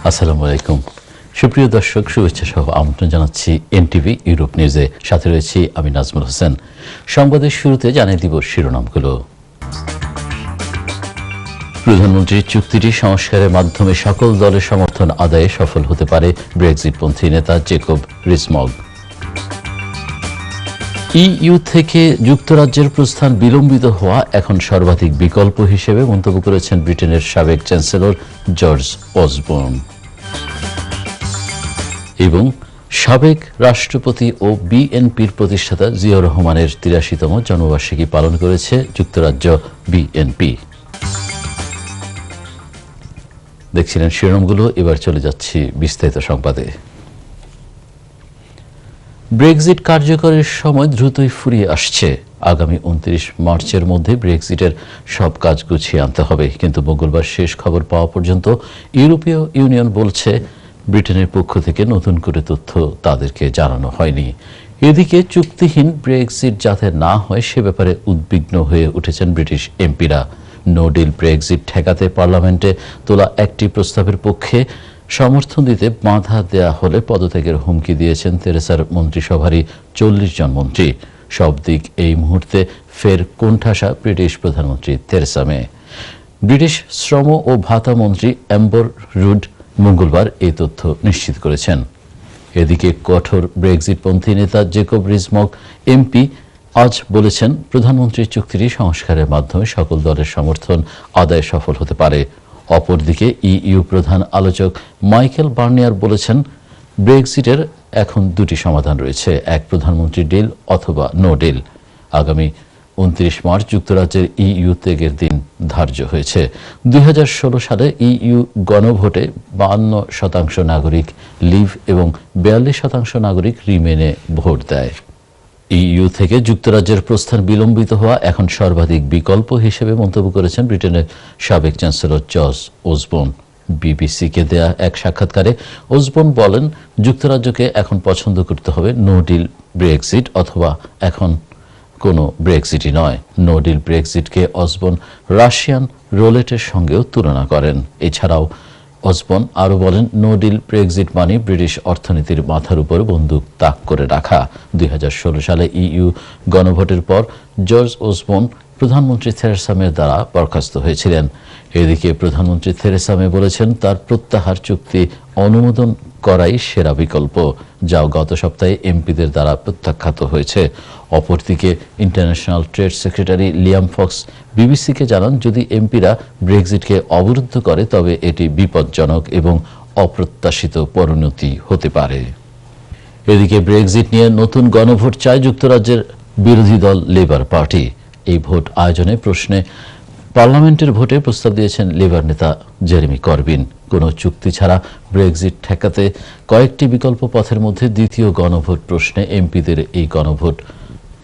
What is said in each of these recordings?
আসসালামু আলাইকুম। সুপ্রিয় দর্শক, শুভেচ্ছা সহ আমন্ত্রণ জানাচ্ছি এনটিভি ইউরোপ নিউজে। সাথে রয়েছি আমি নাজমুল হোসেন। সংবাদের শুরুতে জানিয়ে দিব শিরোনামগুলো। প্রধানমন্ত্রীর চুক্তিটি সংস্কারের মাধ্যমে সকল দলের সমর্থন আদায়ে সফল হতে পারে ব্রেক্সিটপন্থী নেতা জেকব রিস-মগ। ইইউ থেকে যুক্তরাজ্যের প্রস্থান বিলম্বিত হওয়া এখন সর্বাধিক বিকল্প হিসেবে মন্তব্য করেছেন ব্রিটেনের সাবেক চ্যান্সেলর জর্জ অসবর্ন। এবং সাবেক রাষ্ট্রপতি ও বিএনপির প্রতিষ্ঠাতা জিয়াউর রহমানের ৮৩তম জন্মবার্ষিকী পালন করেছে যুক্তরাজ্য বিএনপি। দেখছিলেন শিরোনামগুলো, এবার চলে যাচ্ছি বিস্তারিত সংবাদে। ব্রেক্সিট কার্যকরের সময় দ্রুতই ফুরিয়ে আসছে। আগামী ২৯ মার্চের মধ্যে ব্রেক্সিটের সব কাজ গুছিয়ে আনতে হবে, কিন্তু মঙ্গলবার শেষ খবর পাওয়া পর্যন্ত ইউরোপীয় ইউনিয়ন বলছে ব্রিটেনের পক্ষ থেকে নতুন করে তথ্য তাদেরকে জানানো হয়নি। এদিকে চুক্তিহীন ব্রেক্সিট যাতে না হয় সে ব্যাপারে উদ্বিগ্ন হয়ে উঠেছেন ব্রিটিশ এমপিরা। নো ডিল ব্রেক্সিট ঠেকাতে পার্লামেন্টে তোলা একটি প্রস্তাবের পক্ষে সমর্থন দিতে বাধা দেয়া হলে পদত্যাগের হুমকি দিয়েছেন তেরেসার মন্ত্রিসভারই ৪০ জন মন্ত্রী। সব দিক এই মুহূর্তে ফের কোণঠাসা ব্রিটিশ প্রধানমন্ত্রী তেরেসা মে। ব্রিটিশ শ্রম ও ভাতা মন্ত্রী অ্যাম্বর রুড মঙ্গলবার এই তথ্য নিশ্চিত করেছেন। এদিকে কঠোর ব্রেক্সিটপন্থী নেতা জেকব রিস-মগ এমপি আজ বলেছেন প্রধানমন্ত্রীর চুক্তিটি সংস্কারের মাধ্যমে সকল দলের সমর্থন আদায়ে সফল হতে পারে। অপরদিকে ইইউ প্রধান আলোচক মাইকেল বার্নিয়ার বলেছেন ব্রেক্সিটের এখন দুটি সমাধান রয়েছে, এক প্রধানমন্ত্রী ডিল অথবা নো ডিল। আগামী ২৯ মার্চ যুক্তরাজ্যের ইইউ ত্যাগের দিন ধার্য হয়েছে। ২০১৬ সালে ইইউ গণভোটে ৫২% নাগরিক লিভ এবং ৪২% নাগরিক রিমেনে ভোট দেয়। ইইউ থেকে যুক্তরাজ্যের প্রস্থান বিলম্বিত হওয়া এখন সর্বাধিক বিকল্প হিসেবে মন্তব্য করেছেন ব্রিটেনের সাবেক চ্যান্সেলর জর্জ অসবর্ন। বিবিসিকে দেয়া এক সাক্ষাৎকারে অসবর্ন বলেন, যুক্তরাজ্যকে এখন পছন্দ করতে হবে নো ডিল ব্রেক্সিট অথবা এখন কোনো ব্রেক্সিটই নয়। নো ডিল ব্রেক্সিটকে অসবর্ন রাশিয়ান রোলেটের সঙ্গেও তুলনা করেন। এছাড়াও অসবর্ন আরও বলেন, নো ডিল ব্রেক্সিট মানে ব্রিটিশ অর্থনীতির মাথার উপর বন্দুক তাক করে রাখা। ২০১৬ সালে ইইউ গণভোটের পর জর্জ অসবর্ন প্রধানমন্ত্রী থেরেসা মের দ্বারা বরখাস্ত হয়েছিলেন। এদিকে প্রধানমন্ত্রী থেরেসা মে বলেছেন তার প্রত্যাহার চুক্তি অনুমোদন করাই সেরা বিকল্প, যা গত সপ্তাহে এমপিদের দ্বারা প্রত্যাখ্যাত হয়েছে। অপরদিকে international trade secretary Liam Fox বিবিসিকে জানান, যদি এমপিরা ব্রেক্সিটকে অবরুদ্ধ করে তবে এটি বিপজ্জনক এবং অপ্রত্যাশিত পরিণতি হতে পারে। এদিকে ব্রেক্সিট নিয়ে নতুন গণভোট চায় যুক্তরাজ্যের বিরোধী দল লেবার পার্টি। এই ভোট আয়োজনের প্রশ্নে পার্লামেন্টের ভোটে প্রস্তাব দিয়েছেন লেবার নেতা জেরেমি করবিন। কোনো চুক্তি ছাড়া ব্রেক্সিট ঠেকাতে কয়েকটি বিকল্প পথের মধ্যে দ্বিতীয় গণভোট প্রশ্নে এমপিদের এই গণভোট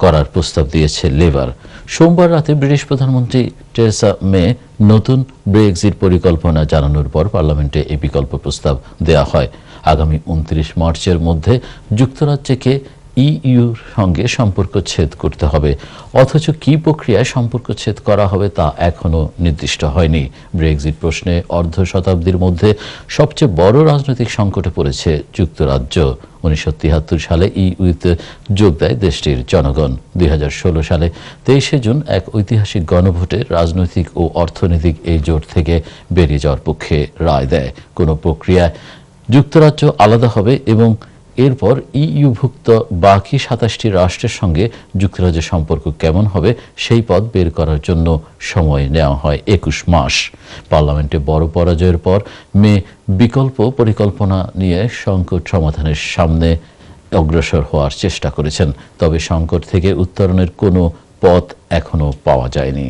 করার প্রস্তাব দিয়েছে লেবার। সোমবার রাতে ব্রিটিশ প্রধানমন্ত্রী টেরেসা মে নতুন ব্রেক্সিট পরিকল্পনা জানানোর পর পার্লামেন্টে এই বিকল্প প্রস্তাব দেয়া হয়। আগামী ২৯ মার্চের মধ্যে যুক্তরাজ্যকে ইইউর সঙ্গে সম্পর্ক ছেদ করতে হবে, অথচ কী প্রক্রিয়ায় সম্পর্ক ছেদ করা হবে তা এখনও নির্দিষ্ট হয়নি। ব্রেক্সিট প্রশ্নে অর্ধ শতাব্দীর মধ্যে সবচেয়ে বড় রাজনৈতিক সংকটে পড়েছে যুক্তরাজ্য। ১৯৭৩ সালে ইইউতে যোগ দেয় দেশটির জনগণ। ২০১৬ সালে ২৩শে জুন এক ঐতিহাসিক গণভোটে রাজনৈতিক ও অর্থনৈতিক এই জোট থেকে বেরিয়ে যাওয়ার পক্ষে রায় দেয়। কোনো প্রক্রিয়ায় যুক্তরাজ্য আলাদা হবে এবং এরপর ইইউভুক্ত বাকি ২৭টি রাষ্ট্রের সঙ্গে যুক্তরাজ্যের সম্পর্ক কেমন হবে সেই পথ বের করার জন্য সময় নেওয়া হয় ২১ মাস। পার্লামেন্টে বড় পরাজয়ের পর মে বিকল্প পরিকল্পনা নিয়ে সংকট সমাধানের সামনে অগ্রসর হওয়ার চেষ্টা করেছেন, তবে সংকট থেকে উত্তরণের কোনো পথ এখনও পাওয়া যায়নি।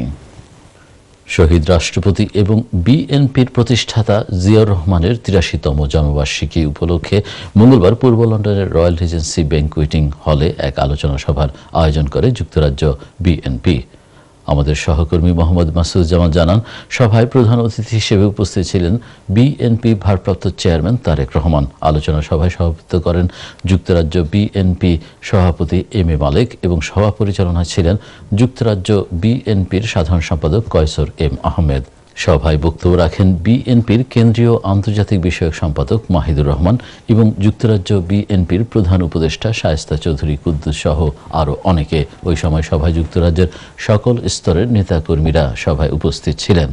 শহীদ রাষ্ট্রপতি এবং বিএনপির প্রতিষ্ঠাতা জিয়াউর রহমানের ৮৩তম জন্মবার্ষিকী উপলক্ষে মঙ্গলবার পূর্ব লন্ডনের রয়্যাল রিজেন্সি ব্যাংকুয়েটিং হলে এক আলোচনা সভার আয়োজন করে যুক্তরাজ্য বিএনপি। আমাদের সহকর্মী মোহাম্মদ মাসুদুজ্জামান জানান, সভায় প্রধান অতিথি হিসেবে উপস্থিত ছিলেন বিএনপি ভারপ্রাপ্ত চেয়ারম্যান তারেক রহমান। আলোচনা সভায় সভাপতিত্ব করেন যুক্তরাজ্য বিএনপি সভাপতি এম এ মালেক এবং সভা পরিচালনায় ছিলেন যুক্তরাজ্য বিএনপির সাধারণ সম্পাদক কয়সর এম আহমেদ। সভায় বক্তব্য রাখেন বিএনপির কেন্দ্রীয় আন্তর্জাতিক বিষয়ক সম্পাদক মাহিদুর রহমান এবং যুক্তরাজ্য বিএনপির প্রধান উপদেষ্টা শায়েস্তা চৌধুরী কুদ্দুস সহ আরও অনেকে। ওই সময় সভায় যুক্তরাজ্যের সকল স্তরের নেতাকর্মীরা সভায় উপস্থিত ছিলেন।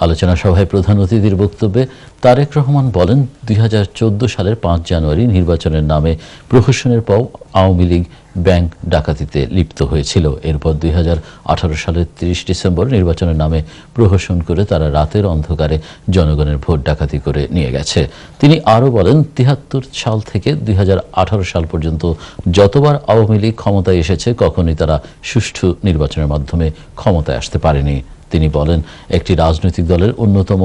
আলোচনা সভায় প্রধান অতিথির বক্তব্যে তারেক রহমান বলেন, 2014 সালের 5 জানুয়ারি নির্বাচনের নামে প্রহসনের পর আওয়ামী লীগ ব্যাংক ডাকাতিতে লিপ্ত হয়েছিল। এরপর 2018 সালের 30 ডিসেম্বর নির্বাচনের নামে প্রহসন করে তারা রাতের অন্ধকারে জনগণের ভোট ডাকাতি করে নিয়ে গেছে। তিনি আরও বলেন, 73 সাল থেকে 2018 সাল পর্যন্ত যতবার আওয়ামী লীগ ক্ষমতায় এসেছে কখনোই তারা সুষ্ঠু নির্বাচনের মাধ্যমে ক্ষমতায় আসতে পারেনি। তিনি বলেন, একটি রাজনৈতিক দলের অন্যতম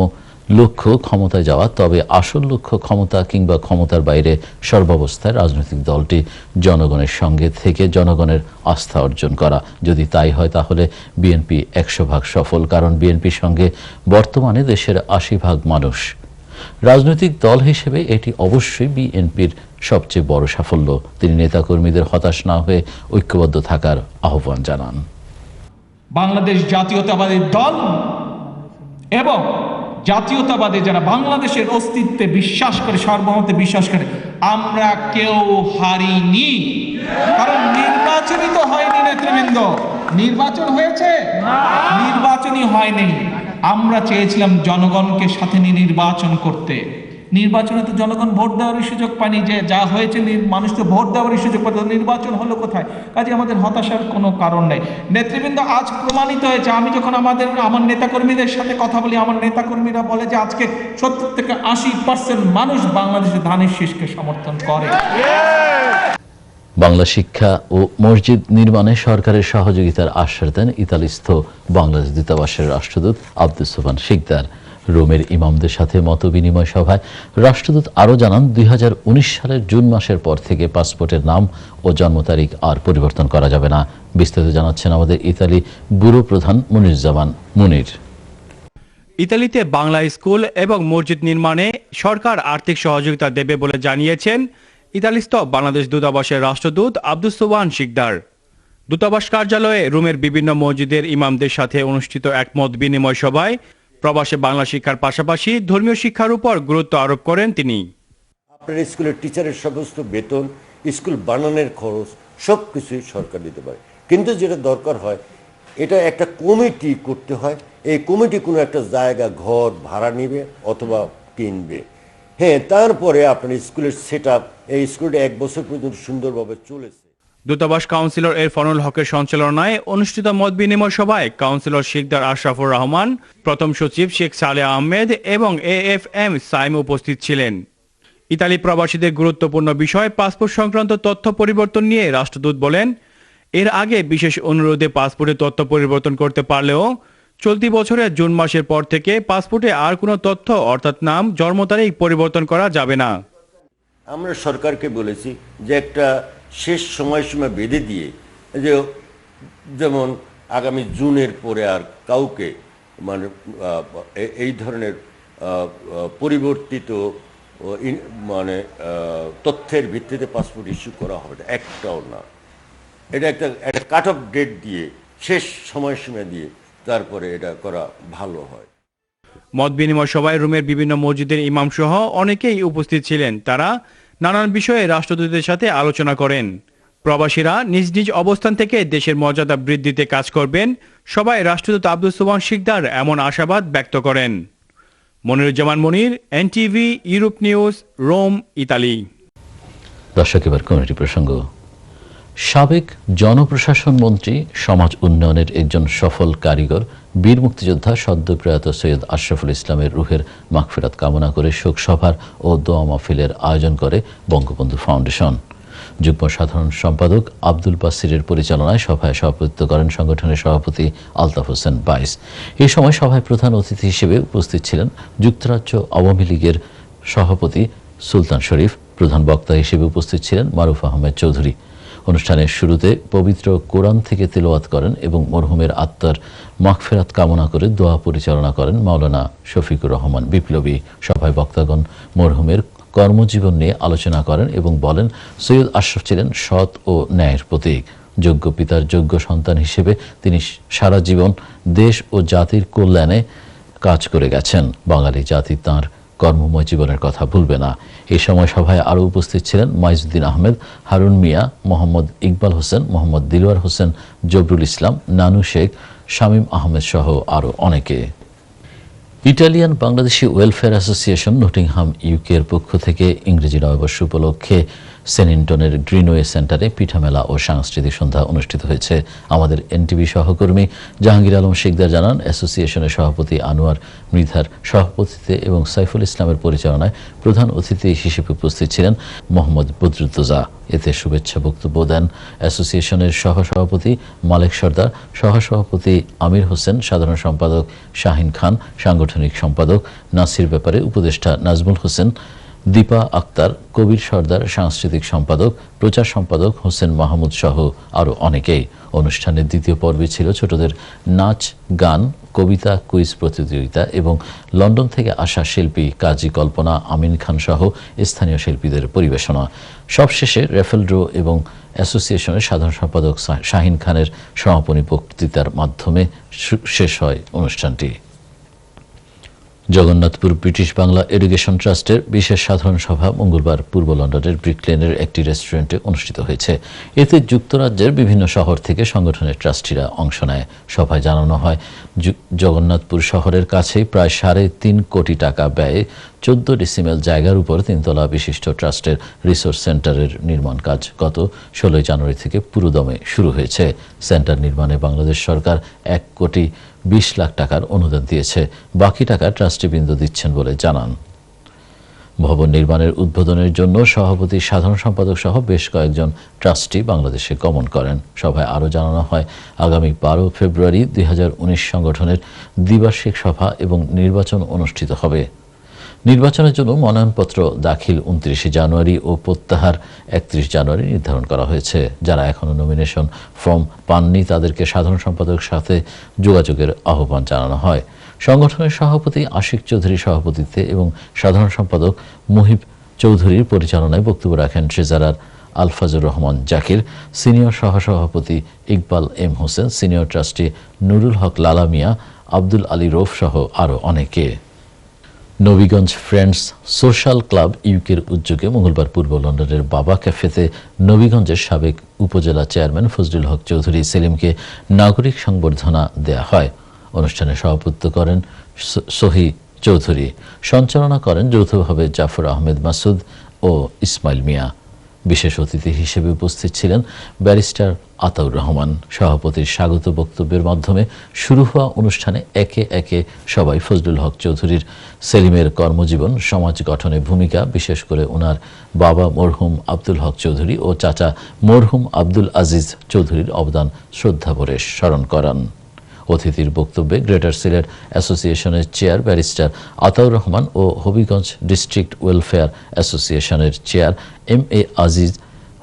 লক্ষ্য ক্ষমতায় যাওয়া, তবে আসল লক্ষ্য ক্ষমতা কিংবা ক্ষমতার বাইরে সর্বাবস্থায় রাজনৈতিক দলটি জনগণের সঙ্গে থেকে জনগণের আস্থা অর্জন করা। যদি তাই হয় তাহলে বিএনপি 100% সফল, কারণ বিএনপির সঙ্গে বর্তমানে দেশের 80% মানুষ। রাজনৈতিক দল হিসেবে এটি অবশ্যই বিএনপির সবচেয়ে বড় সাফল্য। তিনি নেতাকর্মীদের হতাশ না হয়ে ঐক্যবদ্ধ থাকার আহ্বান জানান। বাংলাদেশ জাতীয়তাবাদী দল এবং জাতীয়তাবাদী যারা বাংলাদেশের অস্তিত্বে বিশ্বাস করে, সার্বভৌমত্বে বিশ্বাস করে, আমরা কেউ হারিনি। কারণ নির্বাচনই তো হয়নি নেতৃবৃন্দ। নির্বাচন হয়েছে? নির্বাচনই হয়নি। আমরা চেয়েছিলাম জনগণকে সাথে নিয়ে নির্বাচন করতে। নির্বাচনে তো জনগণ ভোট দেওয়ারই সুযোগ পায়নি। যে যা হয়েছে, মানুষ তো ভোট দেওয়ারই সুযোগ পায়, নির্বাচন হলো কোথায়? কাজে আমাদের হতাশার কোনো কারণ নেই। নেতৃবৃন্দ, আজ প্রমাণিত হয়েছে, আমি যখন আমার নেতাকর্মীদের সাথে কথা বলি, আমার নেতাকর্মীরা বলে যে আজকে 70 থেকে 80% মানুষ বাংলাদেশের ধানের শীষকে সমর্থন করে। বাংলা শিক্ষা ও মসজিদ নির্মাণে সরকারের সহযোগিতার আশ্বাস দেন ইতালিস্থ বাংলাদেশ দূতাবাসের রাষ্ট্রদূত আব্দুস সোবহান শিকদার। রোমের ইমামদের সাথে মতবিনিময় সভায় রাষ্ট্রদূত আরও জানান, 2019 সালের জুন মাসের পর থেকে পাসপোর্টের নাম ও জন্ম তারিখ আর পরিবর্তন করা যাবে না। বিস্তারিত জানাচ্ছেন আমাদের ইতালি ব্যুরো প্রধান মুনিরুজ্জামান মুনির। ইতালিতে বাংলা স্কুল এবং মসজিদ নির্মাণে সরকার আর্থিক সহযোগিতা দেবে বলে জানিয়েছেন ইতালিস্থ বাংলাদেশ দূতাবাসের রাষ্ট্রদূত আব্দুস সোবহান শিকদার। দূতাবাস কার্যালয়ে রোমের বিভিন্ন মসজিদের ইমামদের সাথে অনুষ্ঠিত এক মত বিনিময় সভায় প্রবাসে বাংলা শিক্ষার পাশাপাশি ধর্মীয় শিক্ষার উপর গুরুত্ব আরোপ করেন তিনি। আপনার স্কুলের টিচারের সমস্ত বেতন, স্কুল বানানোর খরচ সব কিছুই সরকার দিতে পারে, কিন্তু যেটা দরকার হয় এটা একটা কমিটি করতে হয়। এই কমিটি কোনো একটা জায়গা, ঘর ভাড়া নেবে অথবা কিনবে। হ্যাঁ, তারপরে আপনার স্কুলের সেট আপ, এই স্কুলটা 1 বছর পর্যন্ত সুন্দরভাবে চলেছে। দূতাবাস কাউন্সিলর এরফানুল হকের সঞ্চালনায় অনুষ্ঠিত মত বিনিময় সভায় কাউন্সিলর শিকদার আশরাফুর রহমান, প্রথম সচিব শেখ সালেহ আহমেদ এবং AFM সাইম উপস্থিত ছিলেন। ইতালি প্রবাসীদের গুরুত্বপূর্ণ বিষয় পাসপোর্ট সংক্রান্ত তথ্য পরিবর্তন নিয়ে রাষ্ট্রদূত বলেন, এর আগে বিশেষ অনুরোধে পাসপোর্টের তথ্য পরিবর্তন করতে পারলেও চলতি বছরের জুন মাসের পর থেকে পাসপোর্টে আর কোনো তথ্য অর্থাৎ নাম, জন্ম তারিখ পরিবর্তন করা যাবে না। আমরা সরকারকে বলেছি যে একটা শেষ সময়সীমা বেঁধে দিয়ে, যে যেমন আগামী জুনের পরে আর কাউকে মানে এই ধরনের পরিবর্তিত মানে তথ্যের ভিত্তিতে পাসপোর্ট ইস্যু করা হবে না, একটাও না। এটা একটা কাট অফ ডেট দিয়ে, শেষ সময়সীমা দিয়ে তারপরে এটা করা ভালো হয়। মত বিনিময় সভায় রোমের বিভিন্ন মসজিদের ইমাম সহ অনেকেই উপস্থিত ছিলেন। তারা নানান বিষয়ে রাষ্ট্রদূতের সাথে আলোচনা করেন। প্রবাসীরা নিজ নিজ অবস্থান থেকে দেশের মর্যাদা বৃদ্ধিতে কাজ করবেন। সবাই রাষ্ট্রদূত আব্দুস সোবহান শিকদার এমন আশাবাদ ব্যক্ত করেন। Moniruzzaman Munir, NTV, Europe news, Rome, Italy. দর্শক, এবার কমিউনিটি প্রসঙ্গ। সাবেক জনপ্রশাসন মন্ত্রী, সমাজ উন্নয়নের একজন সফল কারিগর, বীর মুক্তিযোদ্ধা সদ্য প্রয়াত সৈয়দ আশরাফুল ইসলামের রুহের মাগফিরাত কামনা করে শোক সভার ও দোয়া মাহফিলের আয়োজন করে বঙ্গবন্ধু ফাউন্ডেশন। যুগ্ম সাধারণ সম্পাদক আব্দুল বাসিরের পরিচালনায় সভায় সভাপতিত্ব করেন সংগঠনের সভাপতি আলতাফ হোসেন বাইস। এই সময় সভায় প্রধান অতিথি হিসেবে উপস্থিত ছিলেন যুক্তরাজ্য আওয়ামী লীগের সভাপতি সুলতান শরীফ। প্রধান বক্তা হিসেবে উপস্থিত ছিলেন মারুফ আহমেদ চৌধুরী। অনুষ্ঠানের শুরুতে পবিত্র কোরআন থেকে তিলাওয়াত করেন এবং মরহুমের আত্মার মাগফিরাত কামনা করে দোয়া পরিচালনা করেন মাওলানা শফিকুর রহমান বিপ্লবী। সভায় বক্তাগণ মরহুমের কর্মজীবন নিয়ে আলোচনা করেন এবং বলেন, সৈয়দ আশরাফ ছিলেন সৎ ও ন্যায়ের প্রতীক। যোগ্য পিতার যোগ্য সন্তান হিসেবে তিনি সারা জীবন দেশ ও জাতির কল্যাণে কাজ করে গেছেন। বাঙালি জাতি তাঁর কর্মময় জীবনের কথা ভুলবে না। এই সময় সভায় আরও উপস্থিত ছিলেন মাইজউদ্দিন আহমেদ, হারুন মিয়া, মোহাম্মদ ইকবাল হোসেন, মোহাম্মদ দিলওয়ার হোসেন, জবরুল ইসলাম, নানু শেখ, শামীম আহমেদ সহ আরও অনেকে। Italian Bangladeshi welfare association Nottingham ইউকের পক্ষ থেকে ইংরেজি নববর্ষ উপলক্ষে সেনিংটনের গ্রিনওয়ে সেন্টারে পিঠামেলা ও সাংস্কৃতিক সন্ধ্যা অনুষ্ঠিত হয়েছে। আমাদের এনটিভি সহকর্মী জাহাঙ্গীর আলম শিকদার জানান, অ্যাসোসিয়েশনের সভাপতি আনোয়ার মৃধার সভাপতিত্বে এবং সাইফুল ইসলামের পরিচালনায় প্রধান অতিথি হিসেবে উপস্থিত ছিলেন মোহাম্মদ বদরুদ্দোজা। এতে শুভেচ্ছা বক্তব্য দেন অ্যাসোসিয়েশনের সহসভাপতি মালেক সর্দার, সহসভাপতি আমির হোসেন, সাধারণ সম্পাদক শাহিন খান, সাংগঠনিক সম্পাদক নাসির ব্যাপারে, উপদেষ্টা নাজমুল হোসেন, দীপা আক্তার, কবির সর্দার, সাংস্কৃতিক সম্পাদক, প্রচার সম্পাদক হোসেন মাহমুদ সহ আরও অনেকেই। অনুষ্ঠানের দ্বিতীয় পর্বে ছিল ছোটদের নাচ, গান, কবিতা, কুইজ প্রতিযোগিতা এবং লন্ডন থেকে আসা শিল্পী কাজী কল্পনা, আমিন খান সহ স্থানীয় শিল্পীদের পরিবেশনা। সবশেষে রেফেল ড্র এবং অ্যাসোসিয়েশনের সাধারণ সম্পাদক শাহিন খানের সমাপনী বক্তৃতার মাধ্যমে শেষ হয় অনুষ্ঠানটি। জগন্নাথপুর ব্রিটিশ বাংলা এডুকেশন ট্রাস্টের বিশেষ সাধারণ সভা মঙ্গলবার পূর্ব লন্ডনের ব্রিক লেনের একটি রেস্টুরেন্টে অনুষ্ঠিত হয়েছে। এতে যুক্তরাজ্যের বিভিন্ন শহর থেকে সংগঠনের ট্রাস্টিরা অংশ নেয়। সভায় জানানো হয়, জগন্নাথপুর শহরের কাছেই প্রায় 3.5 কোটি টাকা ব্যয়ে 14 ডিসিমেল জায়গার উপর 3তলা বিশিষ্ট ট্রাস্টের রিসোর্স সেন্টারের নির্মাণ কাজ গত 16 জানুয়ারি থেকে পুরোদমে শুরু হয়েছে। সেন্টার নির্মাণে বাংলাদেশ সরকার 1,20 লাখ টাকার অনুদান দিয়েছে। বাকি টাকা ট্রাস্টিবৃন্দ দিচ্ছেন বলে জানান। ভবন নির্মাণের উদ্বোধনের জন্য সভাপতি, সাধারণ সম্পাদক সহ বেশ কয়েকজন ট্রাস্টি বাংলাদেশে গমন করেন। সভায় আরও জানানো হয়, আগামী 12 ফেব্রুয়ারি 2019 সংগঠনের দ্বিবার্ষিক সভা এবং নির্বাচন অনুষ্ঠিত হবে। নির্বাচনের জন্য মনোনয়নপত্র দাখিল 29 জানুয়ারি ও প্রত্যাহার 31 জানুয়ারি নির্ধারণ করা হয়েছে। যারা এখনও নমিনেশন ফর্ম পাননি তাদেরকে সাধারণ সম্পাদকের সাথে যোগাযোগের আহ্বান জানানো হয়। সংগঠনের সভাপতি আশিক চৌধুরীর সভাপতিত্বে এবং সাধারণ সম্পাদক মুহিব চৌধুরীর পরিচালনায় বক্তব্য রাখেন ট্রেজারার আলফাজুর রহমান জাকির, সিনিয়র সহসভাপতি Iqbal M Hossain, senior trustee Nurul Haque Lala Mia, Abdul Ali Rauf সহ আরও অনেকে। নবীগঞ্জ ফ্রেন্ডস সোশ্যাল ক্লাব ইউকের উদ্যোগে মঙ্গলবার পূর্ব লন্ডনের বাবা ক্যাফেতে নবীগঞ্জের সাবেক উপজেলা চেয়ারম্যান ফজলুল হক চৌধুরী সেলিমকে নাগরিক সংবর্ধনা দেয়া হয়। অনুষ্ঠানে সভাপতিত্ব করেন সহি চৌধুরী, সঞ্চালনা করেন যৌথভাবে জাফর আহমেদ মাসুদ ও ইসমাইল মিয়া। বিশেষ অতিথি হিসেবে উপস্থিত ছিলেন ব্যারিস্টার আতাউর রহমান। সভাপতির স্বাগত বক্তব্যের মাধ্যমে শুরু হওয়া অনুষ্ঠানে একে একে সবাই ফজলুল হক চৌধুরীর সেলিমের কর্মজীবন, সমাজ গঠনে ভূমিকা, বিশেষ করে ওনার বাবা মরহুম আব্দুল হক চৌধুরী ও চাচা মরহুম আব্দুল আজিজ চৌধুরীর অবদান শ্রদ্ধাভরে স্মরণ করান। অতিথির বক্তব্যে গ্রেটার সিলেট অ্যাসোসিয়েশনের চেয়ার ব্যারিস্টার আতাউর রহমান ও হবিগঞ্জ ডিস্ট্রিক্ট ওয়েলফেয়ার অ্যাসোসিয়েশনের চেয়ার এম এ আজিজ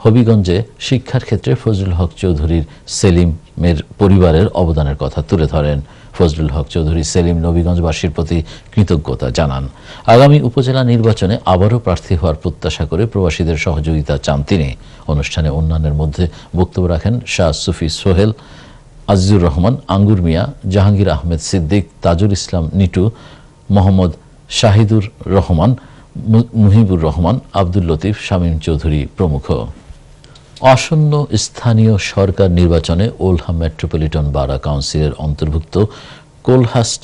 হবিগঞ্জে শিক্ষার ক্ষেত্রে ফজলুল হক চৌধুরীর সেলিমের পরিবারের অবদানের কথা তুলে ধরেন। ফজলুল হক চৌধুরী সেলিম নবীগঞ্জবাসীর প্রতি কৃতজ্ঞতা জানান। আগামী উপজেলা নির্বাচনে আবারও প্রার্থী হওয়ার প্রত্যাশা করে প্রবাসীদের সহযোগিতা চান তিনি। অনুষ্ঠানে অন্যান্যের মধ্যে বক্তব্য রাখেন শাহ সুফি সোহেল, আজিজুর রহমান, আঙ্গুর মিয়া, জাহাঙ্গীর আহমেদ সিদ্দিক, তাজুল ইসলাম নিটু, মোহাম্মদ শাহিদুর রহমান, মুহিবুর রহমান, আব্দুল লতিফ, শামীম চৌধুরী প্রমুখ। আসন্ন স্থানীয় সরকার নির্বাচনে ওলহাম মেট্রোপলিটন বারা কাউন্সিলের অন্তর্ভুক্ত কোলহাস্ট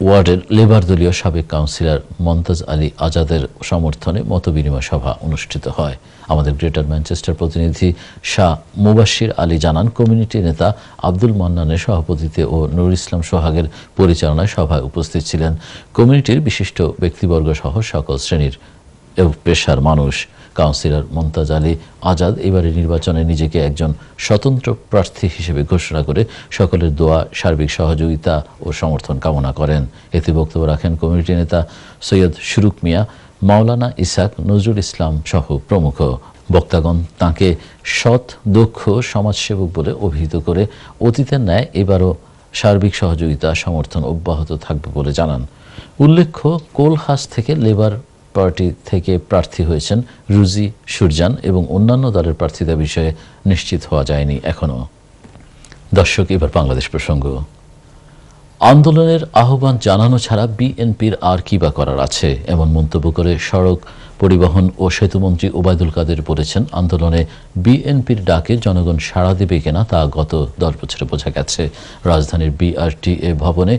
ওয়ার্ডের লেবার দলীয় সাবেক কাউন্সিলর মমতাজ আলী আজাদের সমর্থনে মতবিনিময় সভা অনুষ্ঠিত হয়। আমাদের গ্রেটার ম্যানচেস্টার প্রতিনিধি শাহ মুবাশির আলী জানান, কমিউনিটি নেতা আব্দুল মান্নানের সভাপতিত্বে ও নুরুল ইসলাম সোহাগের পরিচালনায় সভায় উপস্থিত ছিলেন কমিউনিটির বিশিষ্ট ব্যক্তিবর্গ সহ সকল শ্রেণীর পেশার মানুষ। কাউন্সিলর মমতাজ আলী আজাদ এবারের নির্বাচনে নিজেকে একজন স্বতন্ত্র প্রার্থী হিসেবে ঘোষণা করে সকলের দোয়া, সার্বিক সহযোগিতা ও সমর্থন কামনা করেন। এতে বক্তব্য রাখেন কমিউনিটি নেতা সৈয়দ শুরুক মিয়া, মাওলানা ইসাক, নজরুল ইসলাম সহ প্রমুখ। বক্তাগণ তাঁকে সৎ, দক্ষ সমাজসেবক বলে অভিহিত করে অতীতের ন্যায় এবারও সার্বিক সহযোগিতা সমর্থন অব্যাহত থাকবে বলে জানান। উল্লেখ্য, কোলহাস্ট থেকে লেবার পার্টি থেকে প্রার্থী হয়েছেন রুজি সুরজান এবং অন্যান্য দলের প্রার্থিতা বিষয়ে নিশ্চিত হওয়া যায়নি এখনো। দর্শক, এবার বাংলাদেশ প্রসঙ্গ। আন্দোলনের আহ্বান জানানো ছাড়া বিএনপির আর কি বা করার আছে, এমন মন্তব্য করে সড়ক পরিবহন ও সেতুমন্ত্রী ওবায়দুল কাদের বলেছেন, আন্দোলনে বিএনপির ডাকে জনগণ সাড়া দেবে কিনা তা গত 10 বছরে বোঝা গেছে। রাজধানীর বিআরটিএ ভবনে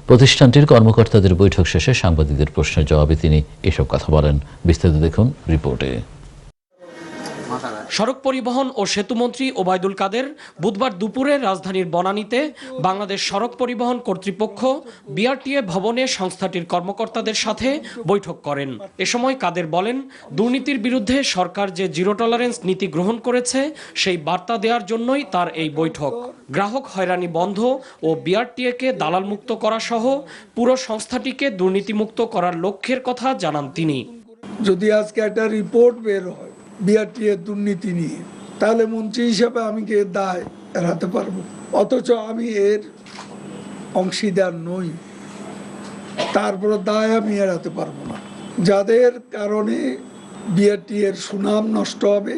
প্রতিষ্ঠানটির কর্মকর্তাদের বৈঠক শেষে সাংবাদিকদের প্রশ্নের জবাবে তিনি এসব কথা বলেন। বিস্তারিত দেখুন রিপোর্টে। সড়ক পরিবহন ও সেতুমন্ত্রী ওবায়দুল কাদের বুধবার দুপুরে রাজধানীর বনানীতে বাংলাদেশ সড়ক পরিবহন কর্তৃপক্ষ বিআরটিএ ভবনে সংস্থাটির কর্মকর্তাদের সাথে বৈঠক করেন। এ সময় কাদের বলেন, দুর্নীতির বিরুদ্ধে সরকার যে জিরো টলারেন্স নীতি গ্রহণ করেছে সেই বার্তা দেওয়ার জন্যই তার এই বৈঠক। গ্রাহক হয়রানি বন্ধ ও বিআরটিএকে দালাল মুক্ত করা সহ পুরো সংস্থাটিকে দুর্নীতিমুক্ত করার লক্ষ্যের কথা জানান তিনি। যদি আজকে একটা রিপোর্ট বের হয় বিআরটিএ দুর্নীতি নিয়ে, তাহলে মন্ত্রী হিসাবে আমি কি দায় এড়াতে পারবো? অথচ আমি এর অংশীদার নই, তারপর দায় আমি এড়াতে পারবো না। যাদের কারণে বিআরটিএর সুনাম নষ্ট হবে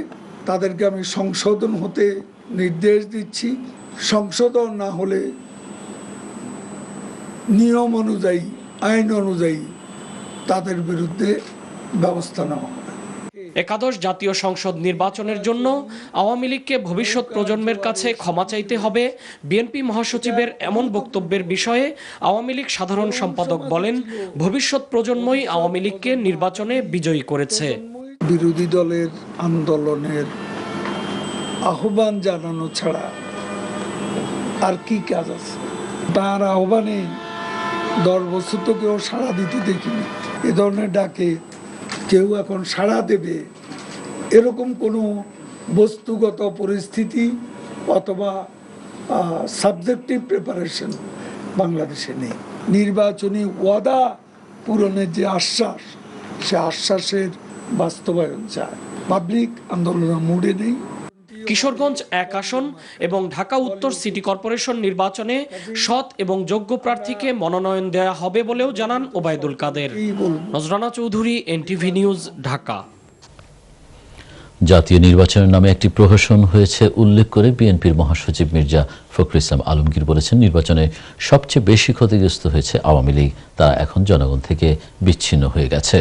তাদেরকে আমি সংশোধন হতে নির্দেশ দিচ্ছি। সংশোধন না হলে নিয়ম অনুযায়ী, আইন অনুযায়ী তাদের বিরুদ্ধে ব্যবস্থা নেওয়া হবে। একাদশ জাতীয় সংসদ নির্বাচনের জন্য আওয়ামী লীগকে ভবিষ্যৎ প্রজন্মের কাছে ক্ষমা চাইতে হবে, বিএনপি মহাসচিবের এমন বক্তব্যের বিষয়ে আওয়ামী লীগ সাধারণ সম্পাদক বলেন, ভবিষ্যৎ প্রজন্মই আওয়ামী লীগকে নির্বাচনে বিজয়ী করেছে। বিরোধী দলের আন্দোলনের আহ্বান জানানো ছাড়া আর কি কাজ আছে? তার আহ্বানে 10 বছর তো কেউ সাড়া দিতে দেখিনি। এ ধরনের ডাকে কেউ এখন সাড়া দেবে এরকম কোনো বস্তুগত পরিস্থিতি অথবা সাবজেক্টিভ প্রিপারেশন বাংলাদেশে নেই। নির্বাচনী ওয়াদা পূরণের যে আশ্বাস, সে আশ্বাসের বাস্তবায়ন চায়। পাবলিক আন্দোলনের মুডে নেই। কিশোরগঞ্জ 1 আসন এবং ঢাকা উত্তর সিটি কর্পোরেশন নির্বাচনে সৎ এবং যোগ্য প্রার্থীকে মনোনয়ন দেওয়া হবে বলেও জানান ওবায়দুল কাদের। নজরানা Chowdhury, NTV news, Dhaka. জাতীয় নির্বাচনের নামে একটি প্রহসন হয়েছে উল্লেখ করে বিএনপির মহাসচিব মির্জা ফখরুল ইসলাম আলমগীর বলেছেন, নির্বাচনে সবচেয়ে বেশি ক্ষতিগ্রস্ত হয়েছে আওয়ামী লীগ, তারা এখন জনগণ থেকে বিচ্ছিন্ন হয়ে গেছে।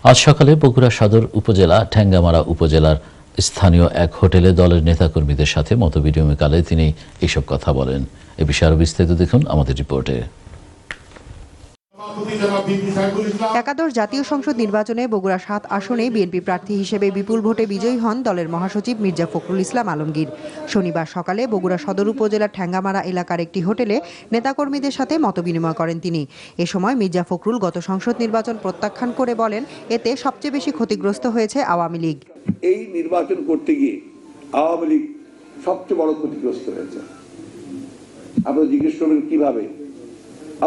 আজ সকালে বগুড়া সদর উপজেলা ঠ্যাঙ্গামারা উপজেলার স্থানীয় এক হোটেলে দলের নেতাকর্মীদের সাথে মতবিনিময়কালে তিনি এইসব কথা বলেন। এ বিষয়ে আরো বিস্তারিত দেখুন আমাদের রিপোর্টে। একাদশ জাতীয় সংসদ নির্বাচনে বগুড়া 7 আসনে বিএনপি প্রার্থী হিসেবে বিপুল ভোটে বিজয়ী হন দলের মহাসচিব মির্জা ফখরুল ইসলাম আলমগীর। শনিবার সকালে বগুড়া সদর উপজেলার ঠ্যাঙ্গামারা এলাকার একটি হোটেলে নেতাকর্মীদের সাথে মতবিনিময় করেন তিনি। এ সময় মির্জা ফখরুল গত সংসদ নির্বাচন প্রত্যাখ্যান করে বলেন, এতে সবচেয়ে বেশি ক্ষতিগ্রস্ত হয়েছে আওয়ামী লীগ। এই নির্বাচন করতে গিয়ে আওয়ামী লীগ সবচেয়ে বড় ক্ষতিগ্রস্ত হয়েছে। আপনারা জিজ্ঞেস করবেন কিভাবে?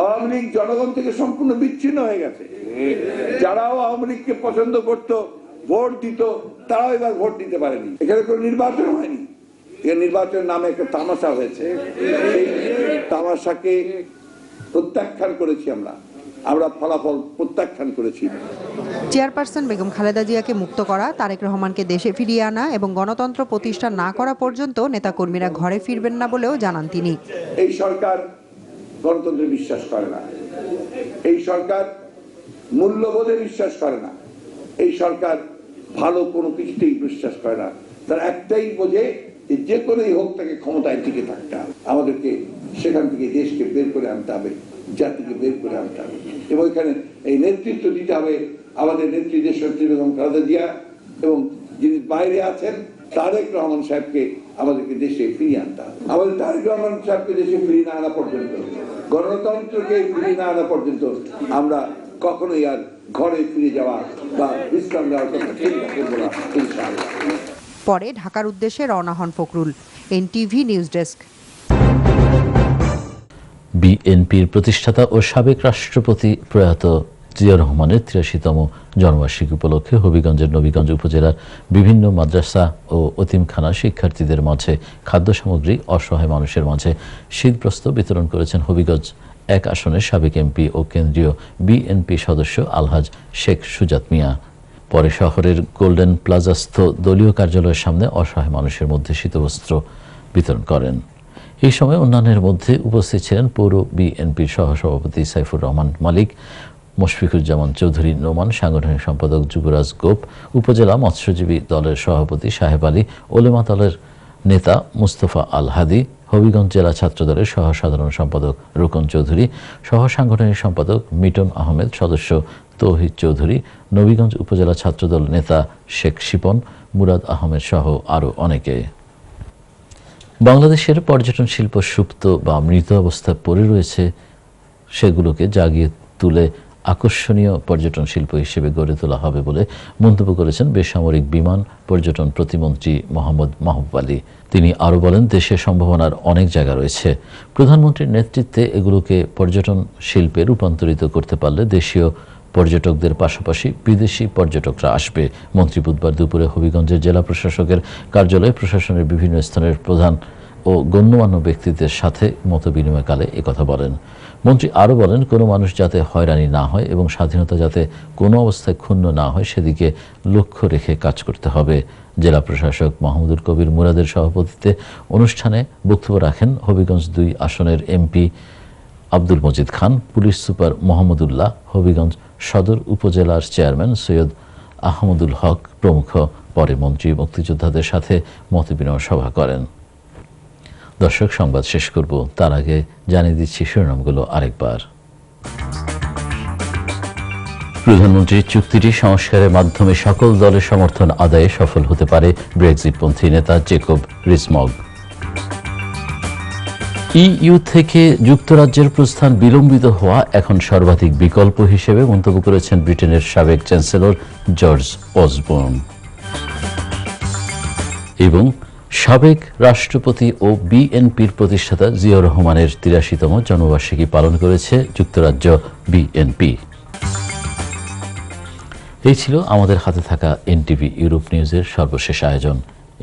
আওয়ামী লীগ জনগণ থেকে সম্পূর্ণ বিচ্ছিন্ন হয়ে গেছে। যারাও আওয়ামী লীগকে পছন্দ করত, ভোট দিত, তারাও এবার ভোট দিতে পারেনি। এখানে কোনো নির্বাচন হয়নি। এখানে নির্বাচনের নামে একটা তামাশা হয়েছে। এই তামাশাকে প্রত্যাখ্যান করেছি আমরা ফলাফল প্রত্যাখ্যান করেছি। চেয়ারপারসন বেগম খালেদা জিয়াকে মুক্ত করা, তারেক রহমানকে দেশে ফিরিয়ে আনা এবং গণতন্ত্র প্রতিষ্ঠা না করা পর্যন্ত নেতাকর্মীরা ঘরে ফিরবেন না বলেও জানান তিনি। এই সরকার গণতন্ত্রে বিশ্বাস করে না, এই সরকার মূল্যবোধে বিশ্বাস করে না, এই সরকার ভালো কোনো কিছুতেই বিশ্বাস করে না। তার একটাই বোঝে যে কোনোই হোক তাকে ক্ষমতায় টিকে থাকতে হবে। আমাদেরকে সেখান থেকে দেশকে বের করে আনতে হবে, জাতিকে বের করে আনতে হবে এবং এখানে এই নেতৃত্ব দিতে হবে আমাদের নেত্রী দেশনেত্রী বেগম খালেদা জিয়া এবং যিনি বাইরে আছেন তারেক রহমান সাহেবকে আমাদেরকে দেশে ফিরিয়ে আনতে হবে। আমাদের তারেক রহমান সাহেবকে দেশে ফিরিয়ে না আনা পর্যন্ত, গণতন্ত্রকে ফিরিয়ে না আনা পর্যন্ত আমরা কখনোই আর ঘরে ফিরে যাওয়া বা বিশ্রাম নেওয়ার কথা চিন্তা করবো না, ইনশাআল্লাহ। পরে ঢাকার উদ্দেশ্যে রওনা হন ফখরুল। NTV news desk. বিএনপির প্রতিষ্ঠাতা ও সাবেক রাষ্ট্রপতি প্রয়াত জিয়া রহমানের 83তম জন্মবার্ষিকী উপলক্ষে হবিগঞ্জের নবীগঞ্জ উপজেলার বিভিন্ন মাদ্রাসা ও এতিমখানা শিক্ষার্থীদের মাঝে খাদ্য সামগ্রী অসহায় মানুষের মাঝে শীতবস্ত্র বিতরণ করেছেন হবিগঞ্জ 1 আসনের সাবেক এমপি ও কেন্দ্রীয় বিএনপি সদস্য আলহাজ শেখ সুজাত মিয়া। পরে শহরের গোল্ডেন প্লাজাস্থ দলীয় কার্যালয়ের সামনে অসহায় মানুষের মধ্যে শীতবস্ত্র বিতরণ করেন। এই সময় অন্যান্যের মধ্যে উপস্থিত ছিলেন পৌর বিএনপির সহসভাপতি সাইফুর রহমান মালিক, মুশফিকুজ্জামান চৌধুরী নোমান, সাংগঠনিক সম্পাদক যুবরাজ গোপ, উপজেলা মৎস্যজীবী দলের সভাপতি সাহেব আলী, ওলেমা দলের নেতা মুস্তফা আল হাদি, হবিগঞ্জ জেলা ছাত্রদলের সহ সাধারণ সম্পাদক রুকন চৌধুরী, সহ সাংগঠনিক সম্পাদক মিটন আহমেদ, সদস্য তৌহিদ চৌধুরী, নবীগঞ্জ উপজেলা ছাত্রদল নেতা শেখ শিপন, মুরাদ আহমেদ সহ আরও অনেকে। বাংলাদেশের পর্যটন শিল্প সুপ্ত বা মৃত অবস্থায় পড়ে রয়েছে, সেগুলোকে জাগিয়ে তুলে আকর্ষণীয় পর্যটন শিল্প হিসেবে গড়ে তোলা হবে বলে মন্তব্য করেছেন বেসামরিক বিমান পর্যটন প্রতিমন্ত্রী মোহাম্মদ মাহবুব আলী। তিনি আরও বলেন, দেশে সম্ভাবনার অনেক জায়গা রয়েছে। প্রধানমন্ত্রীর নেতৃত্বে এগুলোকে পর্যটন শিল্পে রূপান্তরিত করতে পারলে দেশীয় পর্যটকদের পাশাপাশি বিদেশি পর্যটকরা আসবে। মন্ত্রী বুধবার দুপুরে হবিগঞ্জের জেলা প্রশাসকের কার্যালয়ে প্রশাসনের বিভিন্ন স্থানের প্রধান ও গণ্যমান্য ব্যক্তিদের সাথে মতবিনিময়কালে একথা বলেন। মন্ত্রী আরও বলেন, কোনো মানুষ যাতে হয়রানি না হয় এবং স্বাধীনতা যাতে কোনো অবস্থায় ক্ষুণ্ণ না হয় সেদিকে লক্ষ্য রেখে কাজ করতে হবে। জেলা প্রশাসক মাহমুদুল কবির মুরাদের সভাপতিত্বে অনুষ্ঠানে বক্তব্য রাখেন হবিগঞ্জ ২ আসনের এমপি আব্দুল মজিদ খান, পুলিশ সুপার মোহাম্মদুল্লাহ, হবিগঞ্জ সদর উপজেলার চেয়ারম্যান সৈয়দ আহমদুল হক প্রমুখ। পরে মন্ত্রী মুক্তিযোদ্ধাদের সাথে মতবিনিময় সভা করেন। দর্শক, সংবাদ শেষ করব, তার আগে জানিয়ে দিচ্ছি শিরোনামগুলো আরেকবার। প্রধানমন্ত্রীর চুক্তিটি সংস্কারের মাধ্যমে সকল দলের সমর্থন আদায়ে সফল হতে পারে ব্রেক্সিটপন্থী নেতা জেকব রিস-মগ। ইইউ থেকে যুক্তরাজ্যের প্রস্থান বিলম্বিত হওয়া এখন সর্বাধিক বিকল্প হিসেবে মন্তব্য করেছেন ব্রিটেনের সাবেক চ্যান্সেলর জর্জ অসবর্ন। এবং সাবেক রাষ্ট্রপতি ও বিএনপির প্রতিষ্ঠাতা জিয়াউর রহমানের ৮৩তম জন্মবার্ষিকী পালন করেছে যুক্তরাজ্য বিএনপি। এই ছিল আমাদের হাতে থাকা এনটিভি ইউরোপ নিউজের সর্বশেষ আয়োজন।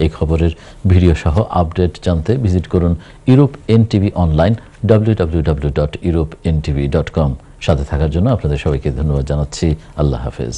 এই খবরের ভিডিও সহ আপডেট জানতে ভিজিট করুন ইউরোপ এনটিভি অনলাইন www.europentv.com। সাথে থাকার জন্য আপনাদের সবাইকে ধন্যবাদ জানাচ্ছি। আল্লাহ হাফেজ।